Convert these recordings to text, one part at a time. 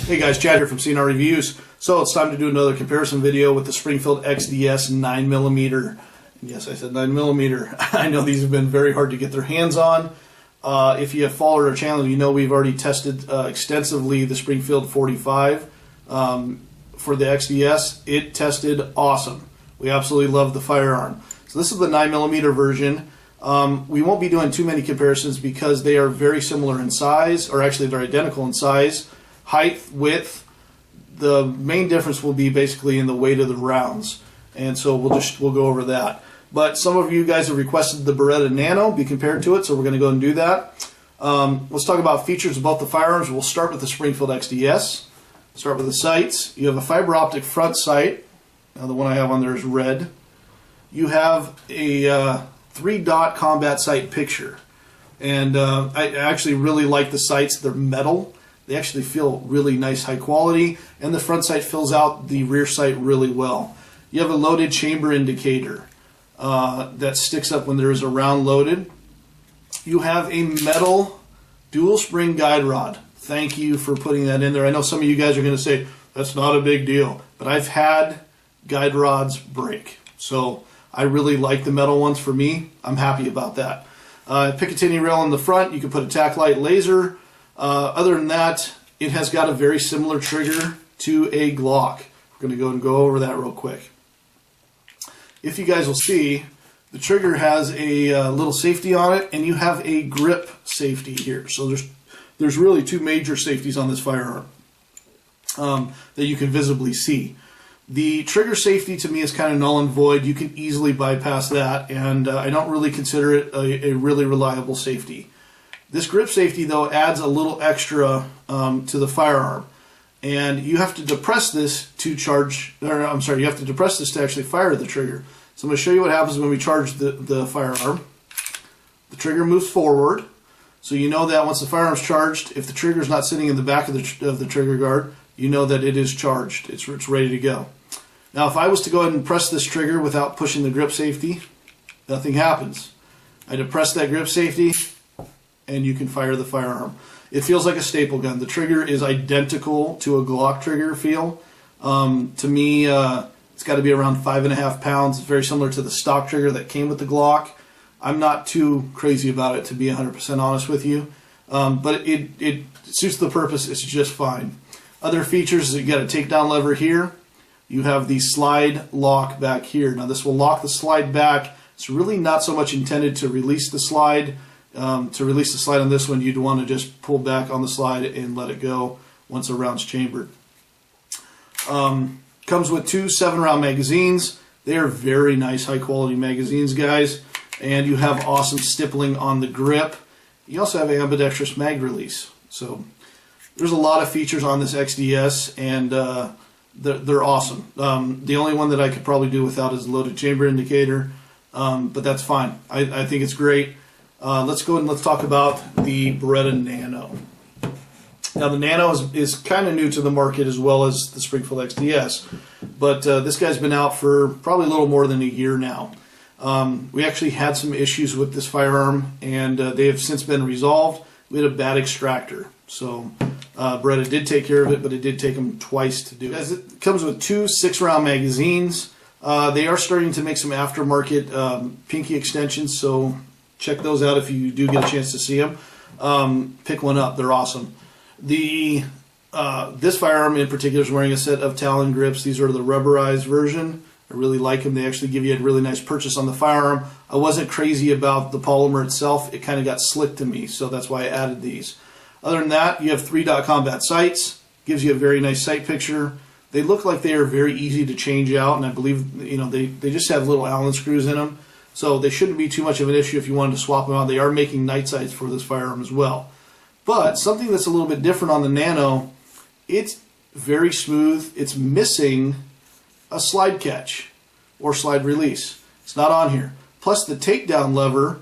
Hey guys, Chad here from CNR Reviews. So it's time to do another comparison video with the Springfield XDs 9mm. Yes, I said 9mm. I know these have been very hard to get their hands on. If you have followed our channel, you know we've already tested extensively the Springfield 45 for the XDs. It tested awesome. We absolutely love the firearm. So this is the 9mm version. We won't be doing too many comparisons because they are very similar in size, or actually they're identical in size, height, width. The main difference will be basically in the weight of the rounds, and so we'll go over that. But some of you guys have requested the Beretta Nano be compared to it, so we're going to go and do that. Let's talk about features of both the firearms. We'll start with the Springfield XDs. Start with the sights. You have a fiber optic front sight. Now the one I have on there is red. You have a 3-dot combat sight picture, and I actually really like the sights. They're metal. They actually feel really nice, high quality, and the front sight fills out the rear sight really well. You have a loaded chamber indicator that sticks up when there is a round loaded. You have a metal dual spring guide rod. Thank you for putting that in there. I know some of you guys are going to say that's not a big deal, but I've had guide rods break, so I really like the metal ones. For me, I'm happy about that. Picatinny rail in the front. You can put a tack light laser. Other than that, it has got a very similar trigger to a Glock. We're going to go and go over that real quick. If you guys will see, the trigger has a little safety on it, and you have a grip safety here. So there's really two major safeties on this firearm that you can visibly see. The trigger safety to me is kind of null and void. You can easily bypass that, and I don't really consider it a really reliable safety. This grip safety, though, adds a little extra to the firearm, and you have to depress this to charge, or I'm sorry, you have to depress this to actually fire the trigger. So I'm going to show you what happens when we charge the firearm. The trigger moves forward, so you know that once the firearm's charged, if the trigger is not sitting in the back of the trigger guard, you know that it is charged. It's ready to go. Now, if I was to go ahead and press this trigger without pushing the grip safety, nothing happens. I depress that grip safety, and you can fire the firearm. It feels like a staple gun. The trigger is identical to a Glock trigger feel. To me, it's got to be around 5.5 pounds. It's very similar to the stock trigger that came with the Glock. I'm not too crazy about it, to be 100% honest with you, but it suits the purpose. It's just fine. Other features is you got a takedown lever here. You have the slide lock back here. Now this will lock the slide back. It's really not so much intended to release the slide. To release the slide on this one, you'd want to just pull back on the slide and let it go once a round's chambered. Comes with two 7-round magazines. They are very nice, high-quality magazines, guys. And you have awesome stippling on the grip. You also have ambidextrous mag release. So there's a lot of features on this XDs, and they're awesome. The only one that I could probably do without is the loaded chamber indicator, but that's fine. I think it's great. Let's go and let's talk about the Beretta Nano. Now the Nano is kind of new to the market as well as the Springfield XDs, but this guy's been out for probably a little more than a year now. We actually had some issues with this firearm, and they have since been resolved. We had a bad extractor, so Beretta did take care of it, but it did take them twice to do it. It comes with two 6-round magazines. They are starting to make some aftermarket pinky extensions, so check those out if you do get a chance to see them. Pick one up. They're awesome. This firearm in particular is wearing a set of Talon Grips. These are the rubberized version. I really like them. They actually give you a really nice purchase on the firearm. I wasn't crazy about the polymer itself. It kind of got slick to me, so that's why I added these. Other than that, you have 3-dot combat sights. Gives you a very nice sight picture. They look like they are very easy to change out, and I believe they just have little Allen screws in them. So they shouldn't be too much of an issue if you wanted to swap them out. They are making night sights for this firearm as well. But something that's a little bit different on the Nano, it's very smooth. It's missing a slide catch or slide release. It's not on here. Plus the takedown lever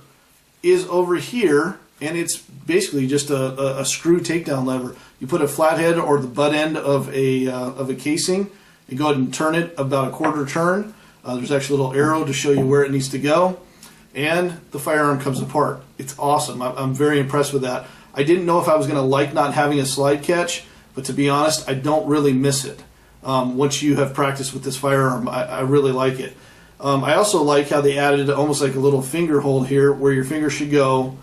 is over here, and it's basically just a screw takedown lever. You put a flathead or the butt end of a casing, you go ahead and turn it about a quarter turn. There's actually a little arrow to show you where it needs to go, and the firearm comes apart. It's awesome. I'm very impressed with that. I didn't know if I was going to like not having a slide catch, but to be honest, I don't really miss it. Once you have practiced with this firearm, I really like it. I also like how they added almost like a little finger hold here where your finger should go.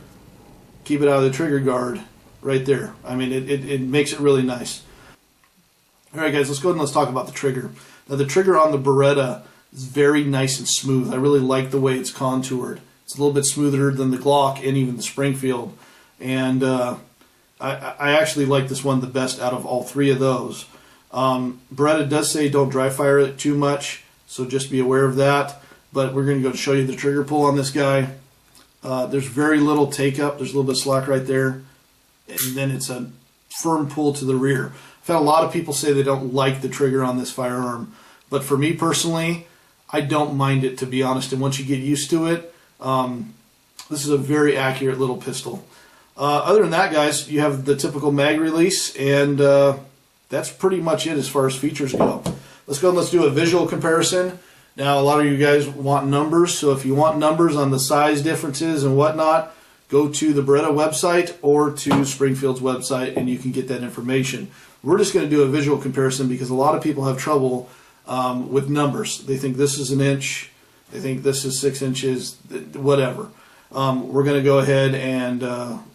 Keep it out of the trigger guard right there. I mean, it makes it really nice. All right, guys, let's go ahead and let's talk about the trigger. Now, the trigger on the Beretta is very nice and smooth. I really like the way it's contoured. It's a little bit smoother than the Glock and even the Springfield. And I actually like this one the best out of all three of those. Beretta does say don't dry fire it too much, so just be aware of that. But we're going to go show you the trigger pull on this guy. There's very little take up. There's a little bit of slack right there. And then it's a firm pull to the rear. I've had a lot of people say they don't like the trigger on this firearm. But for me personally, I don't mind it, to be honest. And once you get used to it, this is a very accurate little pistol. Other than that, guys, you have the typical mag release, and that's pretty much it as far as features go. Let's go and let's do a visual comparison. Now, a lot of you guys want numbers, so if you want numbers on the size differences and whatnot, go to the Beretta website or to Springfield's website, and you can get that information. We're just going to do a visual comparison because a lot of people have trouble with numbers. They think this is an inch, they think this is 6 inches, whatever. We're going to go ahead and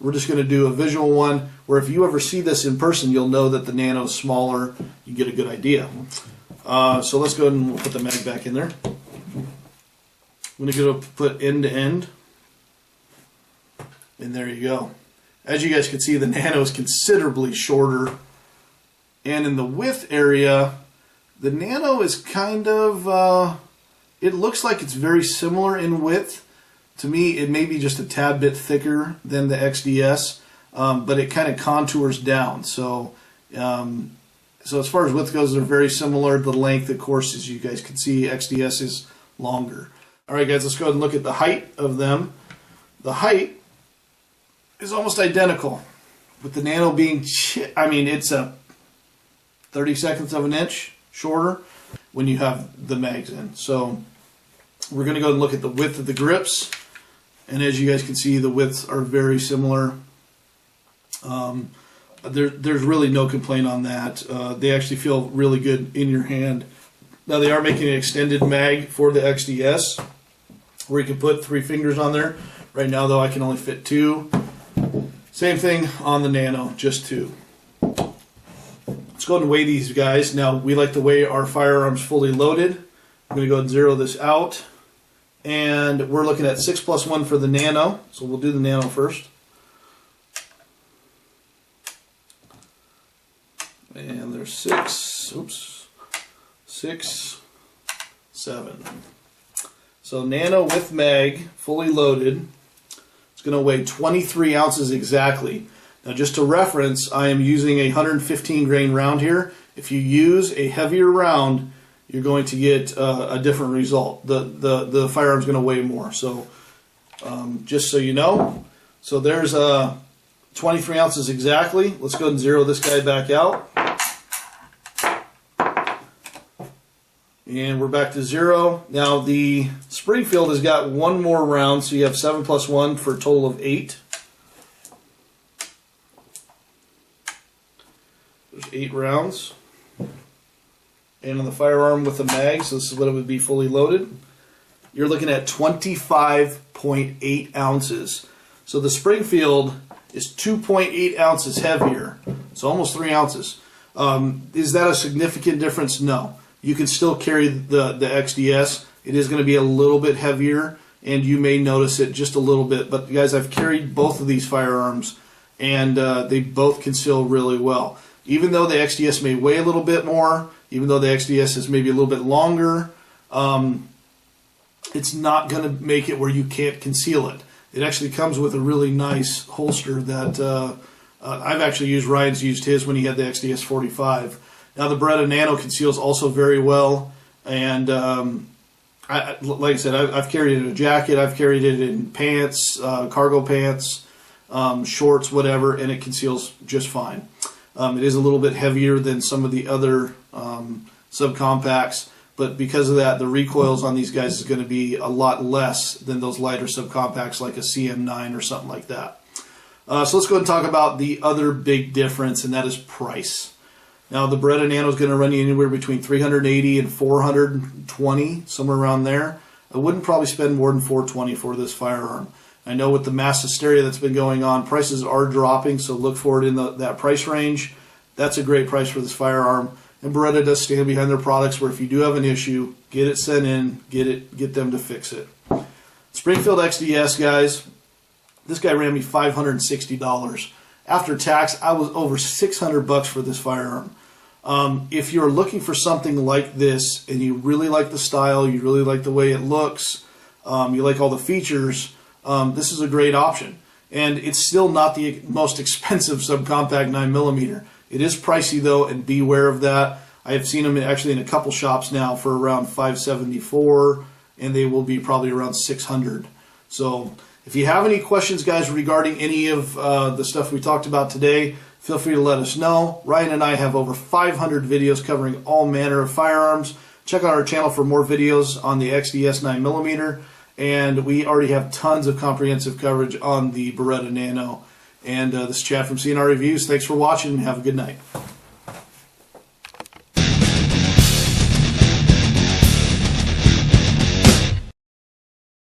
we're just going to do a visual one where if you ever see this in person, you'll know that the Nano is smaller. You get a good idea. So let's go ahead and put the mag back in there. I'm going to go put end to end. And there you go. As you guys can see, the Nano is considerably shorter. And in the width area, the Nano is kind of, it looks like it's very similar in width. To me, it may be just a tad bit thicker than the XDS, but it kind of contours down. So as far as width goes, they're very similar. The length, of course, as you guys can see, XDS is longer. All right, guys, let's go ahead and look at the height of them. The height is almost identical, with the Nano being, I mean, it's a 32nd of an inch shorter when you have the mags in. So we're going to go and look at the width of the grips. And as you guys can see, the widths are very similar. There's really no complaint on that. They actually feel really good in your hand. Now they are making an extended mag for the XDS where you can put 3 fingers on there. Right now though, I can only fit 2. Same thing on the Nano, just 2. Let's go ahead and weigh these guys. Now we like to weigh our firearms fully loaded. I'm going to go ahead and zero this out. And we're looking at 6 + 1 for the Nano. So we'll do the Nano first. And there's 6, 7. So Nano with mag, fully loaded, it's going to weigh 23 ounces exactly. Now just to reference, I am using a 115 grain round here. If you use a heavier round, you're going to get a different result. The firearm's going to weigh more. So just so you know, so there's 23 ounces exactly. Let's go ahead and zero this guy back out. And we're back to 0. Now the Springfield has got 1 more round, so you have 7 + 1 for a total of 8. There's 8 rounds. And on the firearm with the mag, so this is what it would be fully loaded, you're looking at 25.8 ounces. So the Springfield is 2.8 ounces heavier, so almost 3 ounces. Is that a significant difference? No. You can still carry the XDS. It is going to be a little bit heavier, and you may notice it just a little bit. But guys, I've carried both of these firearms, and they both conceal really well. Even though the XDS may weigh a little bit more, even though the XDS is maybe a little bit longer, it's not going to make it where you can't conceal it. It actually comes with a really nice holster that I've actually used. Ryan's used his when he had the XDS 45. Now the Beretta Nano conceals also very well, and like I said, I've carried it in a jacket, I've carried it in pants, cargo pants, shorts, whatever, and it conceals just fine. It is a little bit heavier than some of the other subcompacts, but because of that, the recoils on these guys is going to be a lot less than those lighter subcompacts like a CM9 or something like that. So let's go ahead and talk about the other big difference, and that is price. Now the Beretta Nano is going to run you anywhere between $380 and $420, somewhere around there. I wouldn't probably spend more than $420 for this firearm. I know with the mass hysteria that's been going on, prices are dropping, so look for it in that price range. That's a great price for this firearm. And Beretta does stand behind their products where if you do have an issue, get it sent in, get them to fix it. Springfield XDS, guys, this guy ran me $560. After tax, I was over $600 for this firearm. If you're looking for something like this and you really like the style, you really like the way it looks, you like all the features, this is a great option. And it's still not the most expensive subcompact 9mm. It is pricey though, and beware of that. I have seen them actually in a couple shops now for around $574, and they will be probably around $600. So if you have any questions, guys, regarding any of the stuff we talked about today, feel free to let us know. Ryan and I have over 500 videos covering all manner of firearms. Check out our channel for more videos on the XDs 9mm. And we already have tons of comprehensive coverage on the Beretta Nano. And this is Chad from CNR Reviews. Thanks for watching and have a good night.